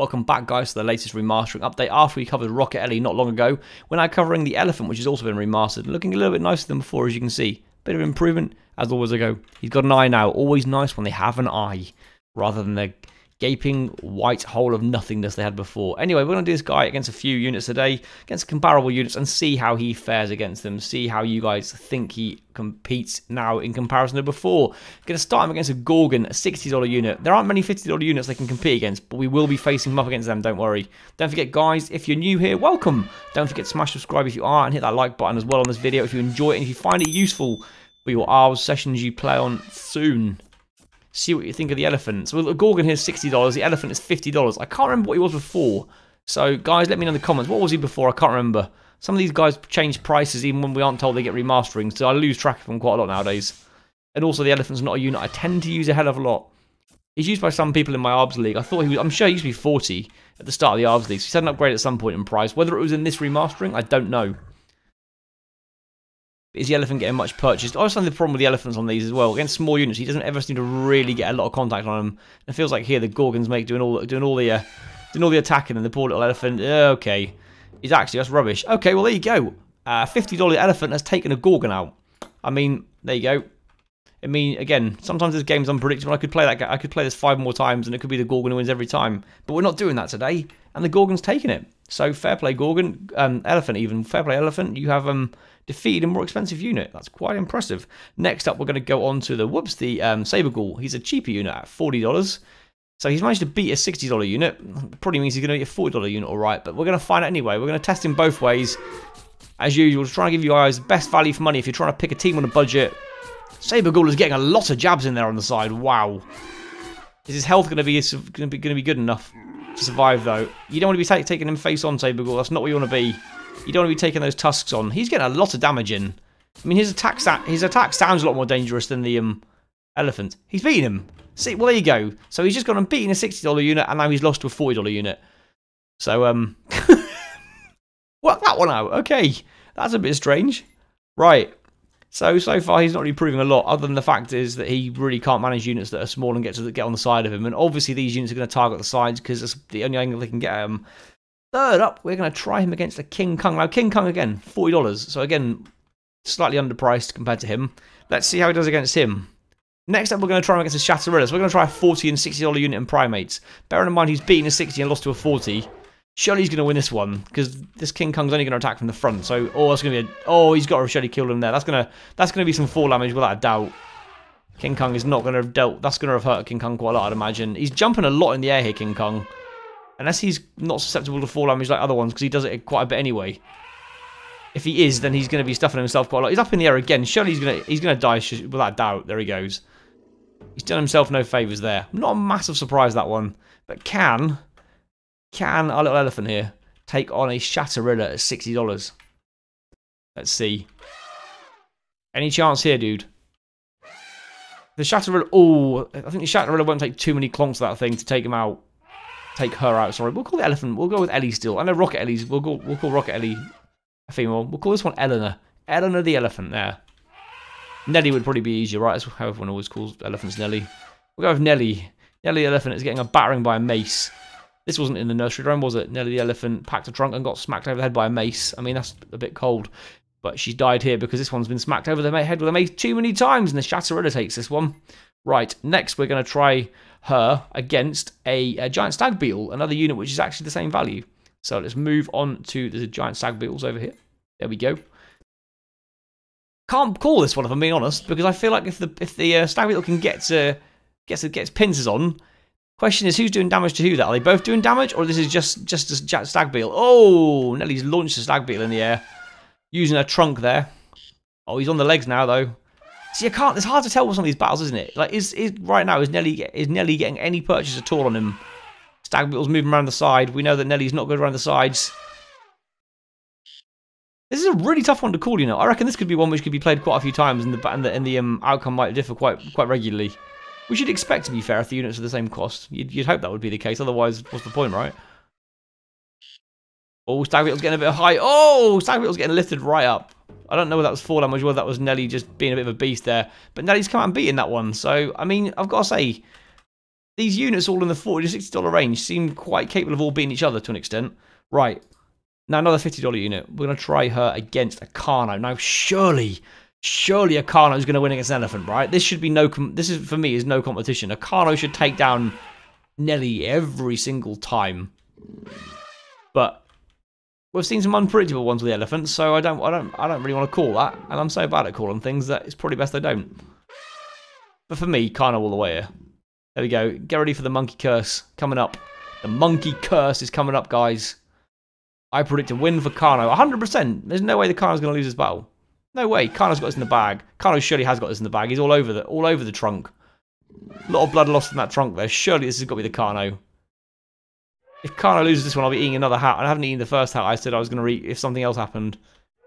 Welcome back, guys, to the latest remastering update. After we covered Rocket Ellie not long ago, we're now covering the elephant, which has also been remastered, looking a little bit nicer than before, as you can see. Bit of improvement, as always ago. He's got an eye now. Always nice when they have an eye, rather than the gaping white hole of nothingness they had before. Anyway, we're going to do this guy against a few units today, against comparable units, and see how he fares against them. See how you guys think he competes now in comparison to before. Going to start him against a Gorgon, a $60 unit. There aren't many $50 units they can compete against, but we will be facing him up against them, don't worry. Don't forget, guys, if you're new here, welcome. Don't forget to smash subscribe if you are, and hit that like button as well on this video if you enjoy it, and if you find it useful for your hours sessions you play on soon. See what you think of the elephant. So the Gorgon here is $60, the elephant is $50. I can't remember what he was before. So guys, let me know in the comments. What was he before? I can't remember. Some of these guys change prices even when we aren't told they get remastering, so I lose track of them quite a lot nowadays. And also the elephant's not a unit I tend to use a hell of a lot. He's used by some people in my Arbs League. I thought he was, I'm sure he used to be 40 at the start of the Arbs League. So he's had an upgrade at some point in price. Whether it was in this remastering, I don't know. Is the elephant getting much purchased? I always find the problem with the elephants on these as well. Against small units, he doesn't ever seem to really get a lot of contact on them. It feels like here the Gorgons doing all the attacking, and the poor little elephant. Okay, he's actually that's rubbish. Okay, well there you go. $50 elephant has taken a Gorgon out. I mean, there you go. I mean, again, sometimes this game's unpredictable. I could play that. I could play this 5 more times, and it could be the Gorgon who wins every time. But we're not doing that today, and the Gorgon's taking it. So fair play, Gorgon. Elephant even. Fair play, elephant. You have defeated a more expensive unit. That's quite impressive. Next up, we're going to go on to the Saber Ghoul. He's a cheaper unit at $40. So he's managed to beat a $60 unit. Probably means he's going to be a $40 unit, all right. But we're going to find out anyway. We're going to test him both ways. As usual, to try and give you guys best value for money if you're trying to pick a team on a budget. Saber Ghoul is getting a lot of jabs in there on the side. Wow. Is his health going to be good enough to survive, though? You don't want to be taking him face on, Saber Ghoul. That's not what you want to be. You don't want to be taking those tusks on. He's getting a lot of damage in. I mean, his attack sounds a lot more dangerous than the elephant. He's beating him. See, well, there you go. So he's just gone and beaten a $60 unit, and now he's lost to a $40 unit. So, work that one out. Okay, that's a bit strange. Right. So far, he's not really proving a lot, other than the fact is that he really can't manage units that are small and get on the side of him. And obviously, these units are going to target the sides because that's the only angle they can get at him. Third up, we're going to try him against a King Kong. Now, King Kong, again, $40. So, again, slightly underpriced compared to him. Let's see how he does against him. Next up, we're going to try him against a Shatterilla. So, we're going to try a $40 and $60 unit in Primates. Bearing in mind, he's beaten a 60 and lost to a 40. Surely he's going to win this one, because this King Kong's only going to attack from the front. So, oh, that's going to be he's got to surely kill him there. That's going to be some fall damage without a doubt. King Kong is not going to have dealt. That's going to have hurt King Kong quite a lot, I'd imagine. He's jumping a lot in the air here, King Kong. Unless he's not susceptible to fall damage like other ones, because he does it quite a bit anyway. If he is, then he's going to be stuffing himself quite a lot. He's up in the air again. Surely he's going to die without doubt. There he goes. He's done himself no favours there. Not a massive surprise, that one. But can our little elephant here take on a Shatterilla at $60? Let's see. Any chance here, dude? The Shatterilla... Oh, I think the Shatterilla won't take too many clonks of that thing to take him out. Take her out, sorry. We'll call the elephant. We'll go with Ellie still. I know Rocket Ellie's. We'll call Rocket Ellie a female. We'll call this one Eleanor. Eleanor the elephant there. Nelly would probably be easier, right? That's how everyone always calls elephants Nelly. We'll go with Nelly. Nelly the elephant is getting a battering by a mace. This wasn't in the nursery rhyme, was it? Nelly the elephant packed a trunk and got smacked over the head by a mace. I mean, that's a bit cold. But she died here because this one's been smacked over the head with a mace too many times, and the Shatterilla takes this one. Right, next we're going to try her against a giant stag beetle, another unit which is actually the same value. So let's move on to the giant stag beetles over here. There we go. Can't call this one if I'm being honest, because I feel like if the stag beetle can gets pincers on, question is who's doing damage to who? That are they both doing damage, or this is just a stag beetle? Oh, Nelly's launched the stag beetle in the air using her trunk there. Oh, he's on the legs now though. See, it's hard to tell with some of these battles, isn't it? Like, right now, is Nelly getting any purchase at all on him? Stag Beetle's moving around the side. We know that Nelly's not good around the sides. This is a really tough one to call, you know. I reckon this could be one which could be played quite a few times, and the outcome might differ quite regularly. We should expect, to be fair, if the units are the same cost. You'd hope that would be the case. Otherwise, what's the point, right? Oh, Stag Beetle's getting a bit high. Oh, Stag Beetle's getting lifted right up. I don't know whether that was fall damage or whether that was Nelly just being a bit of a beast there. But Nelly's come out and beaten that one. So, I mean, I've got to say, These units all in the $40 to $60 range seem quite capable of all beating each other to an extent. Right. Now another $50 unit. We're going to try her against a Carno. Now surely a Carno is going to win against an elephant, right? This should be this is, for me, is no competition. A Carno should take down Nelly every single time. But we've seen some unpredictable ones with the elephants, so I don't really want to call that. And I'm so bad at calling things that it's probably best I don't. But for me, Carno all the way here. There we go. Get ready for the monkey curse coming up. The monkey curse is coming up, guys. I predict a win for Carno. 100%. There's no way the Carno's going to lose this battle. No way. Carno's got this in the bag. Carno surely has got this in the bag. He's all over the trunk. A lot of blood lost in that trunk there. Surely this has got to be the Carno. If Carno loses this one, I'll be eating another hat. I haven't eaten the first hat I said I was going to eat if something else happened.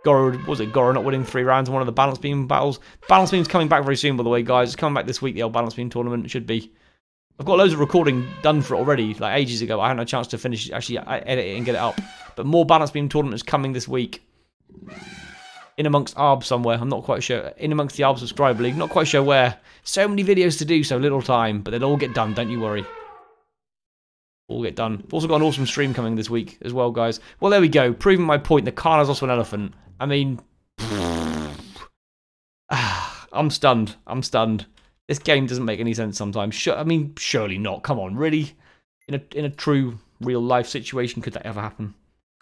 Goro not winning 3 rounds in one of the balance beam battles. Balance beam's coming back very soon, by the way, guys. It's coming back this week, the old balance beam tournament. It should be. I've got loads of recording done for it already, like ages ago. I haven't had a chance to finish, actually edit it and get it up. But more balance beam tournaments coming this week. In amongst ARB somewhere, I'm not quite sure. In amongst the ARB subscriber league, not quite sure where. So many videos to do, so little time. But they'll all get done, don't you worry. All get done. I've also got an awesome stream coming this week as well, guys. Well, there we go. Proving my point, the Carno's also an elephant. I mean... I'm stunned. I'm stunned. This game doesn't make any sense sometimes. I mean, surely not. Come on, really? In a true, real-life situation, could that ever happen?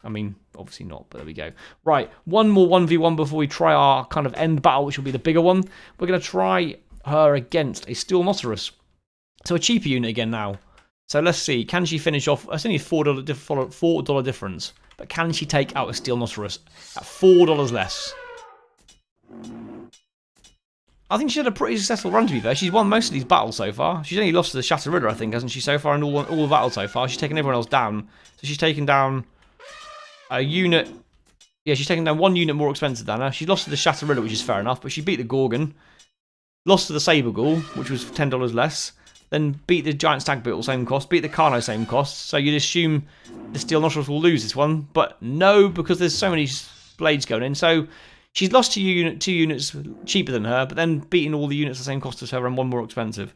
I mean, obviously not, but there we go. Right, one more 1v1 before we try our kind of end battle, which will be the bigger one. We're going to try her against a Steel Nocerus. So a cheaper unit again now. So let's see, can she finish off? It's only a $4 difference, but can she take out a Steel Nocerus at $4 less? I think she had a pretty successful run, to be fair. She's won most of these battles so far. She's only lost to the Shatter Ritter, I think, hasn't she, so far in all the battles so far. She's taken everyone else down. So she's taken down a unit. Yeah, she's taken down 1 unit more expensive than her. She lost to the Shatter Ritter, which is fair enough, but she beat the Gorgon. Lost to the Saber Ghoul, which was $10 less. Then beat the Giant Stag Beetle, same cost. Beat the Carno, same cost. So you'd assume the Steel Nocerus will lose this one. But no, because there's so many blades going in. So... she's lost 2 units cheaper than her, but then beating all the units the same cost as her and 1 more expensive.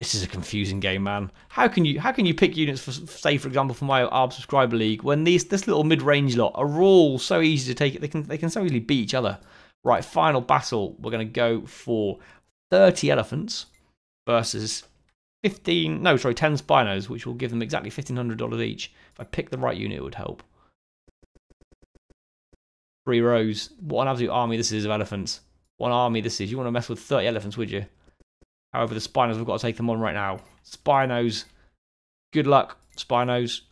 This is a confusing game, man. How can you pick units for, say, for example, for my ARB subscriber league when this little mid-range lot are all so easy to take it? They can so easily beat each other. Right, final battle. We're going to go for 30 elephants versus 10 Spinos, which will give them exactly $1,500 each. If I pick the right unit, it would help. 3 rows. What an absolute army this is of elephants. What an army this is. You want to mess with 30 elephants, would you? However, the Spinos, we've got to take them on right now. Spinos. Good luck, Spinos.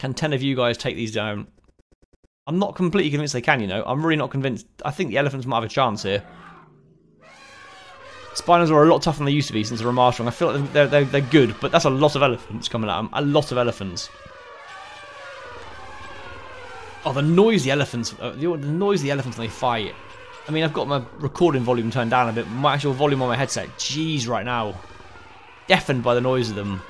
Can 10 of you guys take these down? I'm not completely convinced they can, you know. I'm really not convinced. I think the elephants might have a chance here. Spinos are a lot tougher than they used to be since the remastering. I feel like they're good, but that's a lot of elephants coming at them. A lot of elephants. Oh, the noise the elephants when they fight. I mean, I've got my recording volume turned down a bit. My actual volume on my headset, jeez, right now. Deafened by the noise of them.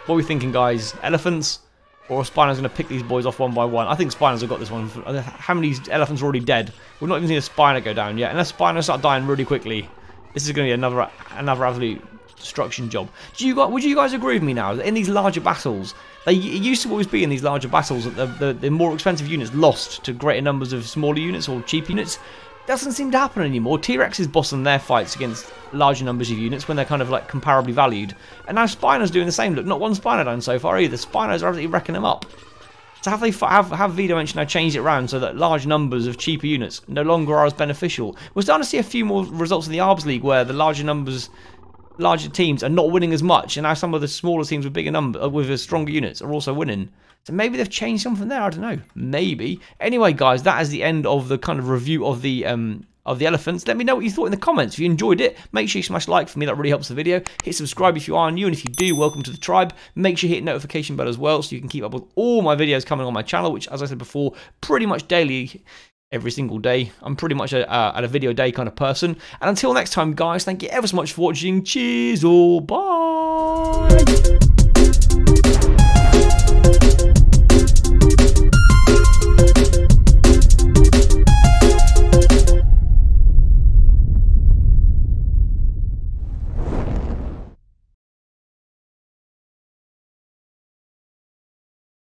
What are we thinking, guys? Elephants? Or are Spinos going to pick these boys off one by one? I think Spinos have got this one. How many elephants are already dead? We've not even seen a Spino go down yet. Unless Spinos start dying really quickly, this is going to be another absolute destruction job. Would you guys agree with me now that in these larger battles, it used to always be in these larger battles that the more expensive units lost to greater numbers of smaller units or cheap units? Doesn't seem to happen anymore. T-Rex is bossing their fights against larger numbers of units when they're kind of like comparably valued. And now Spino's doing the same. Look, not one Spino down so far either. Spinos are absolutely wrecking them up. So have V-Dimension now changed it around so that large numbers of cheaper units no longer are as beneficial? We're starting to see a few more results in the ARBS League where the larger teams are not winning as much, and now some of the smaller teams with stronger units are also winning. So maybe they've changed something there. I don't know. Maybe. Anyway, guys, that is the end of the kind of review of the elephants. Let me know what you thought in the comments. If you enjoyed it, make sure you smash like for me. That really helps the video. Hit subscribe if you are new, and if you do, welcome to the tribe. Make sure you hit notification bell as well so you can keep up with all my videos coming on my channel, which, as I said before, pretty much daily. Every single day. I'm pretty much at a video day kind of person. And until next time, guys, thank you ever so much for watching. Cheers, all. Bye.